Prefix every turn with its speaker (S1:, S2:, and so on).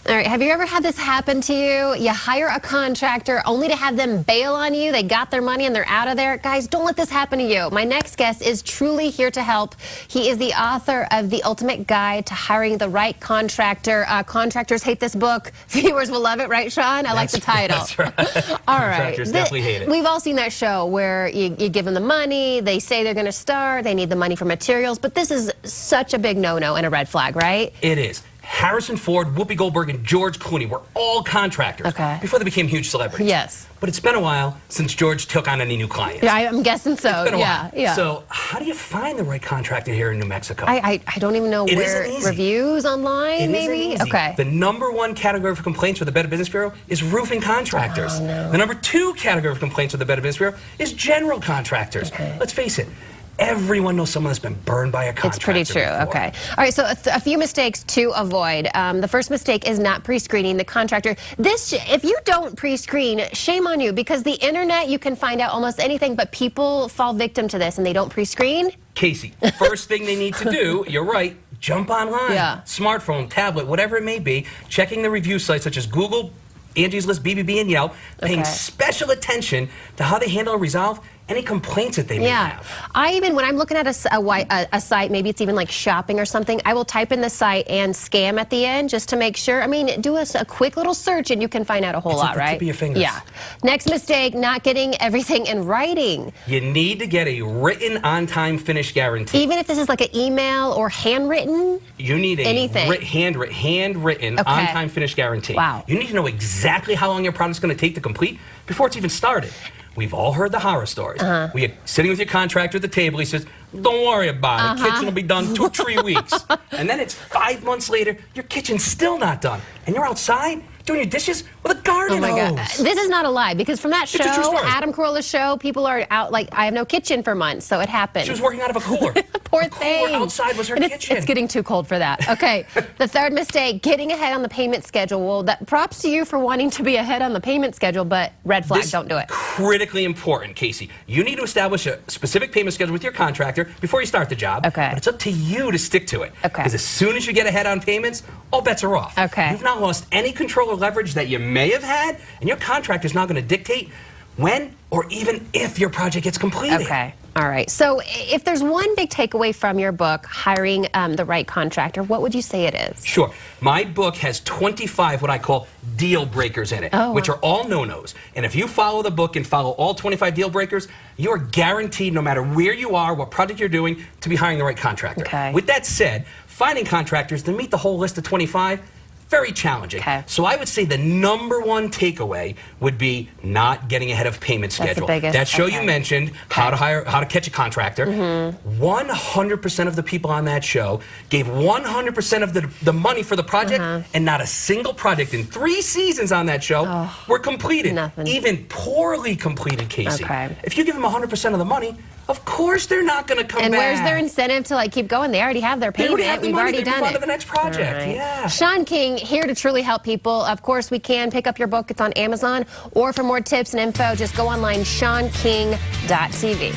S1: All right, have you ever had this happen to you? You hire a contractor only to have them bail on you. They got their money and they're out of there. Guys, don't let this happen to you. My next guest is truly here to help. He is the author of The Ultimate Guide to Hiring the Right Contractor. Contractors hate this book. Viewers will love it, right, Sean? I like the title.
S2: That's right.
S1: All right.
S2: Contractors definitely hate it.
S1: We've all seen that show where you give them the money, they say they're going to start, they need the money for materials, but this is such a big no-no and a red flag, right?
S2: It is. Harrison Ford, Whoopi Goldberg, and George Clooney were all contractors before they became huge celebrities.
S1: Yes.
S2: But it's been a while since George took on any new clients.
S1: Yeah, I'm guessing so.
S2: It's been a while.
S1: Yeah.
S2: So how do you find the right contractor here in New Mexico?
S1: I don't even know where. Reviews online,
S2: it
S1: maybe?
S2: Isn't easy.
S1: Okay.
S2: The #1 category for complaints for the Better Business Bureau is roofing contractors.
S1: Oh, no.
S2: The #2 category for complaints for the Better Business Bureau is general contractors.
S1: Okay.
S2: Let's face it. Everyone knows someone that's been burned by a contractor.
S1: It's pretty true.
S2: Before.
S1: Okay. All right. So a few mistakes to avoid. The first mistake is not pre-screening the contractor. If you don't pre-screen, shame on you, because the internet, you can find out almost anything, but people fall victim to this and they don't pre-screen.
S2: Casey, first thing they need to do, you're right, jump online.
S1: Yeah.
S2: Smartphone, tablet, whatever it may be, checking the review sites such as Google, Angie's List, BBB, and Yelp, paying special attention to how they handle or resolve any complaints that they may have.
S1: When I'm looking at a site, maybe it's even like shopping or something, I will type in the site and scam at the end just to make sure. I mean, do a quick little search and you can find out a whole lot, right?
S2: Tip of your fingers.
S1: Yeah. Next mistake, not getting everything in writing.
S2: You need to get a written on-time finish guarantee.
S1: Even if this is like an email or handwritten?
S2: You need a handwritten on-time finish guarantee.
S1: Wow.
S2: You need to know exactly how long your project's going to take to complete before it's even started. We've all heard the horror stories. Where you're sitting with your contractor at the table, he says, don't worry about it, kitchen will be done 2 or 3 weeks. And then it's 5 months later, your kitchen's still not done. And you're outside doing your dishes with a garden hose.
S1: Oh my God. This is not a lie, because from that show, Adam Carolla's show, people are out like, I have no kitchen for months, so it happened.
S2: She was working out of a cooler.
S1: Poor thing.
S2: Cooler outside was her kitchen.
S1: It's getting too cold for that. Okay. The third mistake, getting ahead on the payment schedule. Well, props to you for wanting to be ahead on the payment schedule, but red flag, don't do it.
S2: Critically important, Casey. You need to establish a specific payment schedule with your contractor before you start the job.
S1: Okay.
S2: But it's up to you to stick to it.
S1: Okay.
S2: Because as soon as you get ahead on payments, all bets are off.
S1: Okay.
S2: You've not lost any control or leverage that you may have had, and your contractor is not going to dictate when or even if your project gets completed.
S1: Okay. All right. So if there's one big takeaway from your book, Hiring the Right Contractor, what would you say it is?
S2: Sure. My book has 25 what I call deal breakers in it, which are all no-nos. And if you follow the book and follow all 25 deal breakers, you are guaranteed, no matter where you are, what project you're doing, to be hiring the right contractor.
S1: Okay.
S2: With that said, finding contractors to meet the whole list of 25, very challenging.
S1: Okay.
S2: So I would say the #1 takeaway would be not getting ahead of payment schedule.
S1: That's the biggest.
S2: That show you mentioned, how to catch a contractor. 100% of the people on that show gave 100% of the money for the project, and not a single project in 3 seasons on that show were completed.
S1: Nothing.
S2: Even poorly completed, Casey.
S1: Okay.
S2: If you give them 100% of the money, of course they're not going to come back.
S1: And where's their incentive to keep going? They already have their payment.
S2: We've
S1: already done
S2: it.
S1: it.
S2: To the next project. Yeah.
S1: Sean King, here to truly help people. Of course, we can pick up your book. It's on Amazon. Or for more tips and info, just go online, SeanKing.tv.